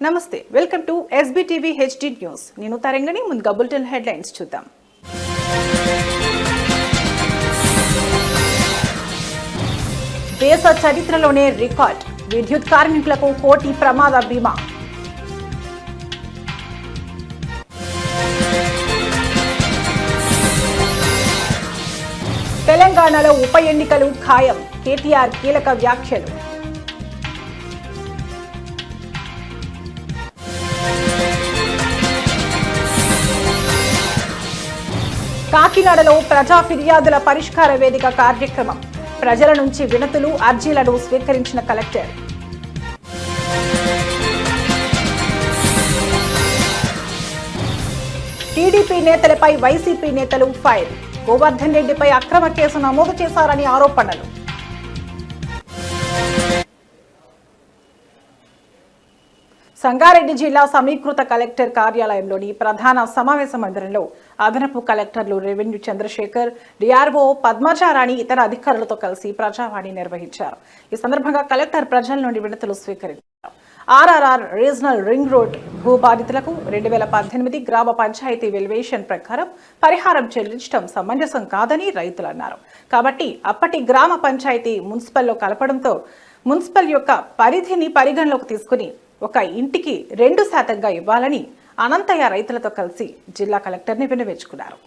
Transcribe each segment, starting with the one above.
నమస్తే, welcome to SBTV HD news. నేను తరంగిణి. ముందుగా బులెటిన్ హెడ్లైన్స్ చూద్దాం. దేశ చరిత్రలోనే రికార్డ్, విద్యుత్ కార్మికులకు కోటి ప్రమాద బీమా. తెలంగాణలో ఉప ఎన్నికలు ఖాయం, కేటీఆర్ కీలక వ్యాఖ్యలు. కాకినాడలో ప్రజా ఫిర్యాదుల పరిష్కార వేదిక కార్యక్రమం, ప్రజల నుంచి వినతులు అర్జీలను స్వీకరించిన కలెక్టర్. టీడీపీ నేతలపై వైసీపీ నేతలు ఫైర్, గోవర్ధన్ రెడ్డిపై అక్రమ కేసు నమోదు చేశారని ఆరోపణలు. సంగారెడ్డి జిల్లా సమీకృత కలెక్టర్ కార్యాలయంలోని ప్రధాన సమావేశ మందిరంలో అదనపు కలెక్టర్లు రెవెన్యూ చంద్రశేఖర్, డిఆర్ఓ పద్మజారాణి ఇతర అధికారులతో కలిసి ప్రజావాణి నిర్వహించారు. ఈ సందర్భంగా కలెక్టర్ ప్రజల నుండి వినతులు స్వీకరించారు. ఆర్ఆర్ఆర్ రీజనల్ రింగ్ రోడ్ భూబాధితులకు 2018 గ్రామ పంచాయతీ వెల్యువేషన్ ప్రకారం పరిహారం చెల్లించడం సమంజసం కాదని రైతులు అన్నారు. కాబట్టి అప్పటి గ్రామ పంచాయతీ మున్సిపల్లో కలపడంతో మున్సిపల్ యొక్క పరిధిని పరిగణలోకి తీసుకుని ఒక ఇంటికి 2% ఇవ్వాలని అనంతయ్య రైతులతో కలిసి జిల్లా కలెక్టర్ని విన్నవించుకున్నారు.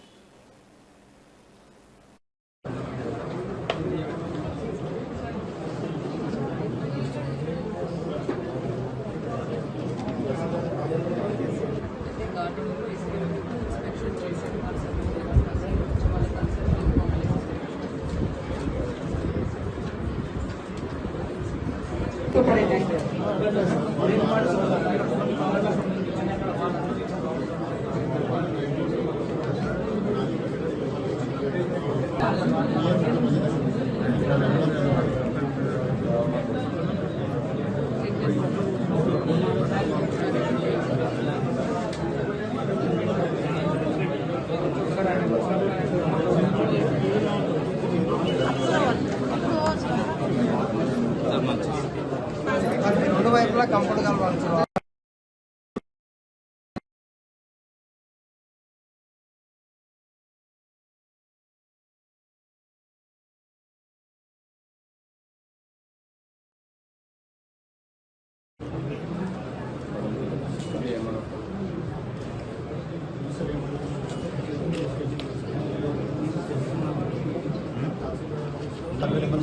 రెండు వైపులా కంఫర్ట్గా అనిపించదు.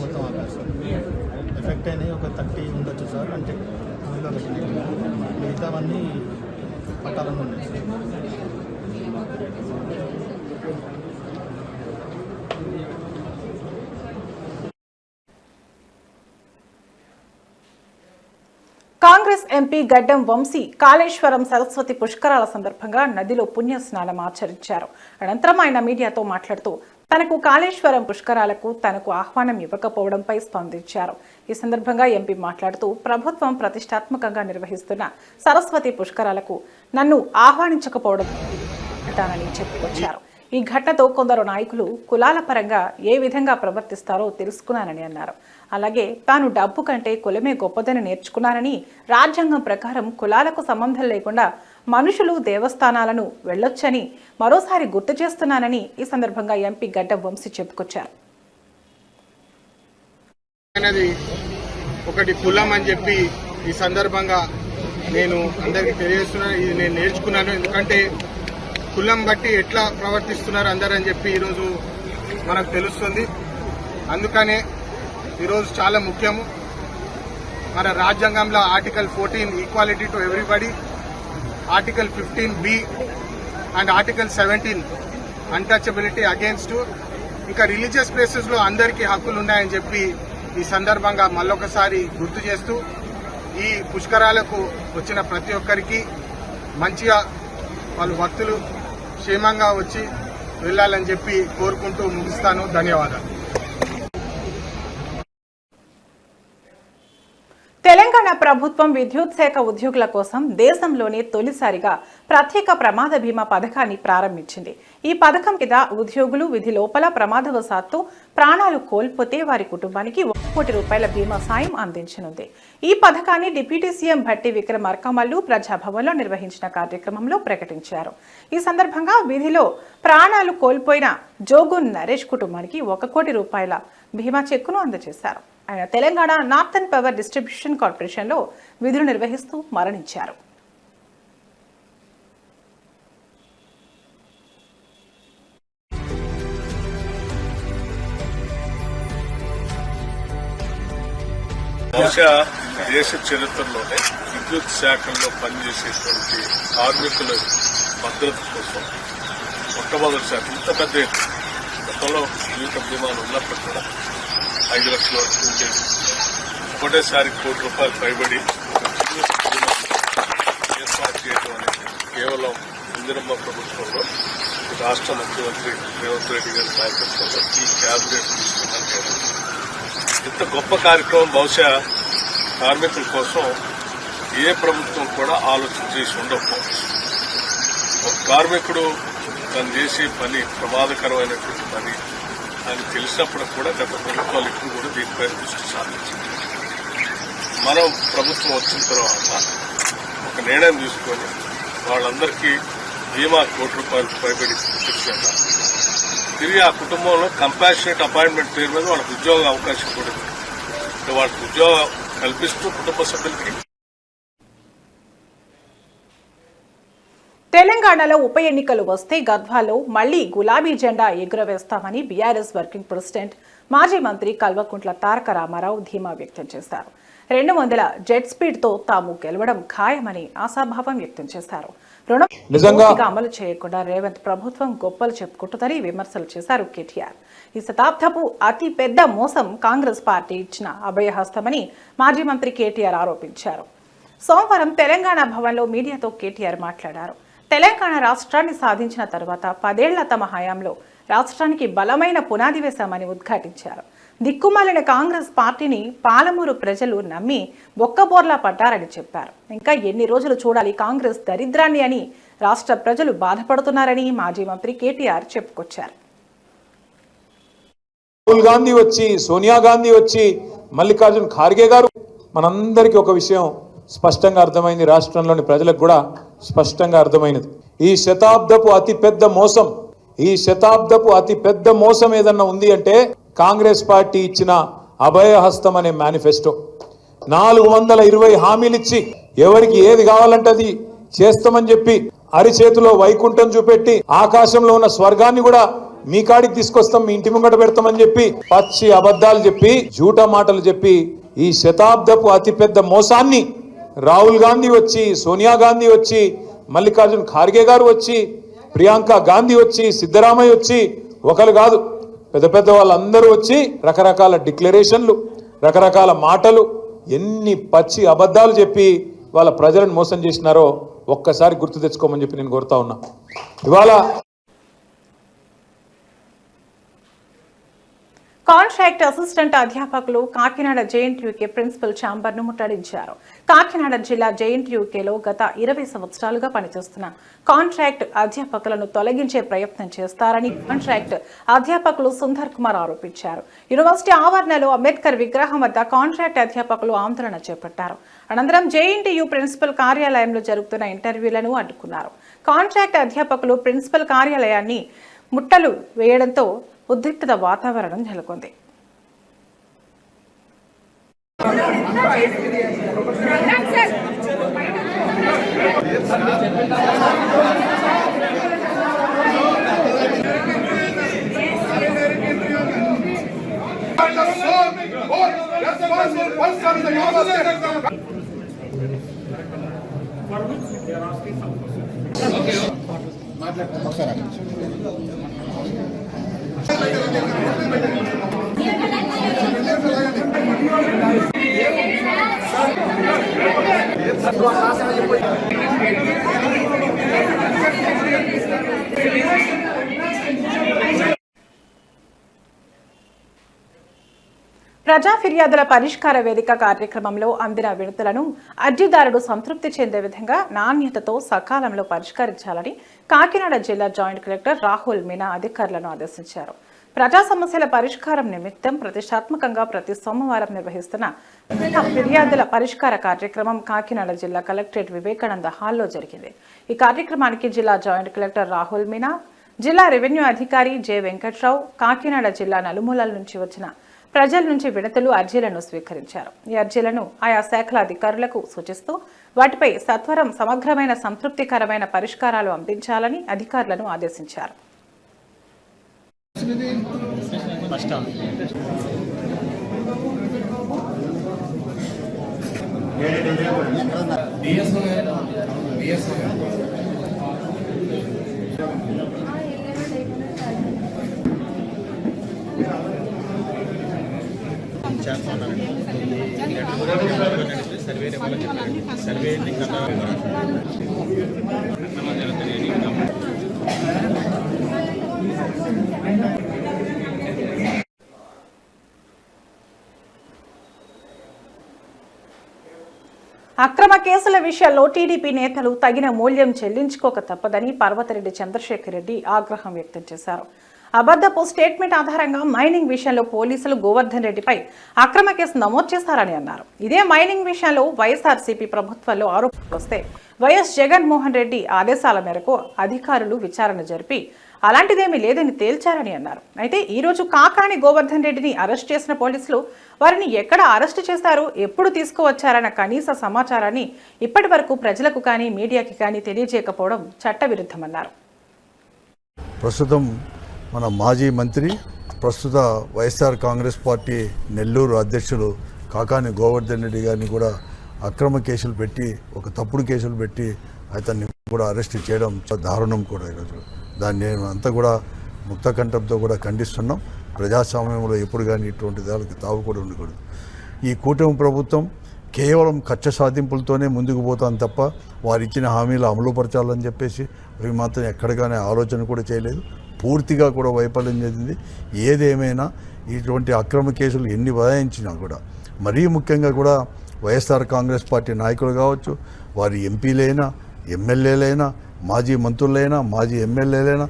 మొత్తం ఆపారు సార్. ఎఫెక్ట్ అయినాయి ఒక 30 ఉండొచ్చు సార్. అంటే అందులో మిగతావన్నీ పట్టాలని ఉన్నాయి సార్. కాంగ్రెస్ ఎంపీ గడ్డం వంశీ కాళేశ్వరం సరస్వతి పుష్కరాల సందర్భంగా నదిలో పుణ్యస్నానం ఆచరించారు. అనంతరం ఆయన మీడియాతో మాట్లాడుతూ తనకు కాళేశ్వరం పుష్కరాలకు తనకు ఆహ్వానం ఇవ్వకపోవడంపై స్పందించారు. ఈ సందర్భంగా ఎంపీ మాట్లాడుతూ ప్రభుత్వం ప్రతిష్టాత్మకంగా నిర్వహిస్తున్న సరస్వతి పుష్కరాలకు నన్ను ఆహ్వానించకపోవడం చెప్పుకొచ్చారు. ఈ ఘటనతో కొందరు నాయకులు కులాల పరంగా ఏ విధంగా ప్రవర్తిస్తారో తెలుసుకున్నానని అన్నారు. అలాగే తాను డబ్బు కంటే కులమే గొప్పదని నేర్చుకున్నానని, రాజ్యాంగం ప్రకారం కులాలకు సంబంధం లేకుండా మనుషులు దేవస్థానాలను వెళ్లొచ్చని మరోసారి గుర్తు చేస్తున్నానని ఈ సందర్భంగా ఎంపీ గడ్డం వంశీ చెప్పుకొచ్చారు. ఒకటి కులం అని చెప్పి ఈ సందర్భంగా నేను అందరికీ తెలియజేస్తున్నాను. ఇది నేను నేర్చుకున్నాను. ఎందుకంటే కులం బట్టి ఎట్లా ప్రవర్తిస్తున్నారు అందరని చెప్పి ఈరోజు మనకు తెలుస్తుంది. అందుకనే ఈరోజు చాలా ముఖ్యము. మన రాజ్యాంగంలో article 14 equality to everybody, article 15B and article 17 untouchability against, ఇంకా రిలీజియస్ ప్లేసెస్ లో అందరికీ హక్కులు ఉన్నాయని చెప్పి ఈ సందర్భంగా మళ్ళొకసారి గుర్తు చేస్తూ ఈ పుష్కరాలకు వచ్చిన ప్రతి ఒక్కరికి మంచిగా వాళ్ళు భక్తులు క్షేమంగా వచ్చి వెళ్లాలని చెప్పి కోరుకుంటూ ముగిస్తాను. ధన్యవాదాలు. తెలంగాణ ప్రభుత్వం విద్యుత్ శాఖ ఉద్యోగుల కోసం దేశంలోనే తొలిసారిగా ప్రత్యేక ప్రమాద బీమా పథకాన్ని ప్రారంభించింది. ఈ పథకం కింద ఉద్యోగులు విధి లోపల ప్రమాదవశాత్తు ప్రాణాలు కోల్పోతే వారి కుటుంబానికి ₹1 కోటి బీమా సాయం అందించనుంది. ఈ పథకాన్ని డిప్యూటీ సీఎం భట్టి విక్రమార్కమల్లు ప్రజాభవన్లో నిర్వహించిన కార్యక్రమంలో ప్రకటించారు. ఈ సందర్భంగా విధిలో ప్రాణాలు కోల్పోయిన జోగు నరేష్ కుటుంబానికి ₹1 కోటి బీమా చెక్కును అందజేశారు. ఆయన తెలంగాణ నార్థన్ పవర్ డిస్ట్రిబ్యూషన్ కార్పొరేషన్లో విధులు నిర్వహిస్తూ మరణించారు. బహుశా దేశ చరిత్రలోనే విద్యుత్ శాఖల్లో పనిచేసేటువంటి కార్మికుల భద్రత కోసం మొట్టమొదటిసారి ఇంత పెద్ద గతంలో జీవిత బీమాలు ఉన్నప్పుడు కూడా 5 లక్షల వరకు ఉండేది. ఒకటేసారి ₹1 కోటి పైబడి ఏర్పాటు చేయడం అనేది కేవలం ఇందిరమ్మ ప్రభుత్వంలో రాష్ట్ర ముఖ్యమంత్రి రేవంత్ రెడ్డి గారి నాయకత్వంలో ఈ క్యాబినెట్ తీసుకున్నారు. ఇంత గొప్ప కార్యక్రమం బహుశా కార్మికుల కోసం ఏ ప్రభుత్వం కూడా ఆలోచన చేసి ఉండకపోవచ్చు. ఒక కార్మికుడు తను చేసే పని ప్రమాదకరమైనటువంటి పని అని తెలిసినప్పుడు కూడా గత ప్రభుత్వాలు ఇప్పుడు కూడా దీనిపై దృష్టి సారించింది. మనం ప్రభుత్వం వచ్చిన తర్వాత ఒక నిర్ణయం తీసుకొని వాళ్ళందరికీ బీమా ₹1 కోటి పైబడి ఇచ్చేలా తిరిగి ఆ కుటుంబంలో కంపాషనేట్ అపాయింట్మెంట్ పేరు మీద వాళ్ళకి ఉద్యోగ అవకాశం కూడా వాళ్ళకి ఉద్యోగం కల్పిస్తూ కుటుంబ సభ్యులకి. తెలంగాణలో ఉప ఎన్నికలు వస్తే గద్వాలో మళ్లీ గులాబీ జెండా ఎగురవేస్తామని బీఆర్ఎస్ వర్కింగ్ ప్రెసిడెంట్ మాజీ మంత్రి కల్వకుంట్ల తారక రామారావు ధీమా వ్యక్తం చేశారు. 200 జెట్ స్పీడ్ తో తాము గెలవడం ఖాయమని ఆశాభావం వ్యక్తం చేశారు. రుణం అమలు చేయకుండా రేవంత్ ప్రభుత్వం గొప్పలు చెప్పుకుంటుందని విమర్శలు చేశారు కేటీఆర్. ఈ శతాబ్దపు అతి పెద్ద మోసం కాంగ్రెస్ పార్టీ ఇచ్చిన అభయహస్తమని మాజీ మంత్రి కేటీఆర్ ఆరోపించారు. సోమవారం తెలంగాణ భవన్లో మీడియాతో కేటీఆర్ మాట్లాడారు. తెలంగాణ రాష్ట్రాన్ని సాధించిన తర్వాత 10 ఏళ్ల తమ హయాంలో రాష్ట్రానికి బలమైన పునాది వేశామని ఉద్ఘాటించారు. దిక్కుమాలిన కాంగ్రెస్ పార్టీని పాలమూరు ప్రజలు నమ్మి బొక్కబోర్లా పడ్డారని చెప్పారు. ఇంకా ఎన్ని రోజులు చూడాలి కాంగ్రెస్ దరిద్రాన్ని అని రాష్ట్ర ప్రజలు బాధపడుతున్నారని మాజీ మంత్రి కేటీఆర్ చెప్పుకొచ్చారు. రాహుల్ గాంధీ వచ్చి, సోనియా గాంధీ వచ్చి, మల్లికార్జున్ ఖార్గే గారు, మనందరికీ ఒక విషయం స్పష్టంగా అర్థమైంది, రాష్ట్రంలోని ప్రజలకు కూడా స్పష్టంగా అర్థమైనది. ఈ శతాబ్దపు అతి పెద్ద మోసం ఏదన్నా ఉంది అంటే కాంగ్రెస్ పార్టీ ఇచ్చిన అభయహస్తం అనే మేనిఫెస్టో. 420 హామీలు ఇచ్చి ఎవరికి ఏది కావాలంటే అది చేస్తామని చెప్పి అరిచేతిలో వైకుంఠం చూపెట్టి ఆకాశంలో ఉన్న స్వర్గాన్ని కూడా మీ కాడికి తీసుకొస్తాం, మీ ఇంటి ముంగట పెడతామని చెప్పి పచ్చి అబద్ధాలు చెప్పి జూటా మాటలు చెప్పి ఈ శతాబ్దపు అతి పెద్ద మోసాన్ని రాహుల్ గాంధీ వచ్చి, సోనియా గాంధీ వచ్చి, మల్లికార్జున్ ఖార్గే గారు వచ్చి, ప్రియాంక గాంధీ వచ్చి, సిద్ధరామయ్య వచ్చి, ఒకరు కాదు పెద్ద పెద్ద వాళ్ళందరూ వచ్చి రకరకాల డిక్లరేషన్లు, రకరకాల మాటలు, ఎన్ని పచ్చి అబద్ధాలు చెప్పి వాళ్ళ ప్రజలను మోసం చేసినారో ఒక్కసారి గుర్తు తెచ్చుకోమని చెప్పి నేను కోరుతా ఉన్నా. ఇవాళ కాంట్రాక్ట్ అసిస్టెంట్ అధ్యాపకులు కాకినాడ జేఎన్టీయూకే ప్రిన్సిపల్ ఛాంబర్ను ముట్టడించారు. కాకినాడ జిల్లా జేఎన్టీయూకేలో గత 20 సంవత్సరాలుగా పనిచేస్తున్న కాంట్రాక్ట్ అధ్యాపకులను తొలగించే ప్రయత్నం చేస్తారని కాంట్రాక్ట్ అధ్యాపకులు సుందర్ కుమార్ ఆరోపించారు. యూనివర్సిటీ ఆవరణలో అంబేద్కర్ విగ్రహం వద్ద కాంట్రాక్ట్ అధ్యాపకులు ఆందోళన చేపట్టారు. అనంతరం జేఎన్టీయూ ప్రిన్సిపల్ కార్యాలయంలో జరుగుతున్న ఇంటర్వ్యూలను అడ్డుకున్నారు. కాంట్రాక్ట్ అధ్యాపకులు ప్రిన్సిపల్ కార్యాలయాన్ని ముట్టలు వేయడంతో ఉద్రిక్తత వాతావరణం నెలకొంది. ప్రజా ఫిర్యాదుల పరిష్కార వేదిక కార్యక్రమంలో అందిన వినతులను అర్జీదారుడు సంతృప్తి చెందే విధంగా నాణ్యతతో సకాలంలో పరిష్కరించాలని కాకినాడ జిల్లా జాయింట్ కలెక్టర్ రాహుల్ మీనా అధికారులను ఆదేశించారు. ప్రజా సమస్యల పరిష్కారం నిమిత్తం ప్రతిష్టాత్మకంగా ప్రతి సోమవారం నిర్వహిస్తున్న ఫిర్యాదుల పరిష్కార కార్యక్రమం కాకినాడ జిల్లా కలెక్టరేట్ వివేకానంద హాల్లో జరిగింది. ఈ కార్యక్రమానికి జిల్లా జాయింట్ కలెక్టర్ రాహుల్ మీనా, జిల్లా రెవెన్యూ అధికారి జె వెంకట్రావు, కాకినాడ జిల్లా నలుమూలల నుంచి వచ్చిన ప్రజల నుంచి వినతులు, అర్జీలను స్వీకరించారు. ఈ అర్జీలను ఆయా శాఖల అధికారులకు సూచిస్తూ వాటిపై సత్వరం సమగ్రమైన సంతృప్తికరమైన పరిష్కారాలు అందించాలని అధికారులను ఆదేశించారు. అక్రమ కేసుల విషయాల్లో టీడీపీ నేతలు తగిన మూల్యం చెల్లించుకోక తప్పదని పర్వతిరెడ్డి చంద్రశేఖర్ రెడ్డి ఆగ్రహం వ్యక్తం చేశారు. అబద్ధపు స్టేట్మెంట్ ఆధారంగా మైనింగ్ విషయంలో పోలీసులు గోవర్ధన్ రెడ్డిపై అక్రమ కేసు నమోదు చేశారని అన్నారు. ఇదే మైనింగ్ విషయంలో వైఎస్ఆర్సీపీ ప్రభుత్వంలో ఆరోపణలు వస్తే వైఎస్ జగన్మోహన్ రెడ్డి ఆదేశాల మేరకు అధికారులు విచారణ జరిపి అలాంటిదేమీ లేదని తేల్చారని అన్నారు. అయితే ఈ రోజు కాకాని గోవర్ధన్ రెడ్డిని అరెస్ట్ చేసిన పోలీసులు వారిని ఎక్కడ అరెస్టు చేశారు, ఎప్పుడు తీసుకువచ్చారన్న కనీస సమాచారాన్ని ఇప్పటి వరకు ప్రజలకు కానీ మీడియాకి కానీ తెలియజేయకపోవడం చట్టవిరుద్ధమన్నారు. ప్రస్తుతం మన మాజీ మంత్రి, ప్రస్తుత వైఎస్ఆర్ కాంగ్రెస్ పార్టీ నెల్లూరు అధ్యక్షుడు కాకాని గోవర్ధన్ రెడ్డి గారిని కూడా అక్రమ కేసులు పెట్టి, ఒక తప్పుడు కేసులు పెట్టి అతన్ని కూడా అరెస్ట్ చేయడం దారుణం కూడా. ఈరోజు దాన్ని అంతా కూడా ముక్త కంఠంతో కూడా ఖండిస్తున్నాం. ప్రజాస్వామ్యంలో ఎప్పుడు కానీ ఇటువంటి దానికి తావు కూడా ఉండకూడదు. ఈ కూటమి ప్రభుత్వం కేవలం కక్ష సాధింపులతోనే ముందుకు పోతాను తప్ప వారు ఇచ్చిన హామీలు అమలుపరచాలని చెప్పేసి అవి మాత్రం ఎక్కడిగానే ఆలోచన కూడా చేయలేదు. పూర్తిగా కూడా వైఫల్యం చెందింది. ఏదేమైనా ఇటువంటి అక్రమ కేసులు ఎన్ని బదాయించినా కూడా, మరీ ముఖ్యంగా కూడా వైఎస్ఆర్ కాంగ్రెస్ పార్టీ నాయకులు కావచ్చు, వారి ఎంపీలైనా, ఎమ్మెల్యేలైనా, మాజీ మంత్రులైనా, మాజీ ఎమ్మెల్యేలైనా,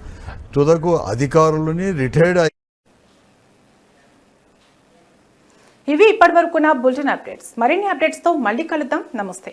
తుదకు అధికారులని రిటైర్డ్. ఇవి ఇప్పటివరకున్న బులెటిన్ అప్డేట్స్. మరిన్ని అప్డేట్స్తో మళ్ళీ కలుద్దాం. నమస్తే.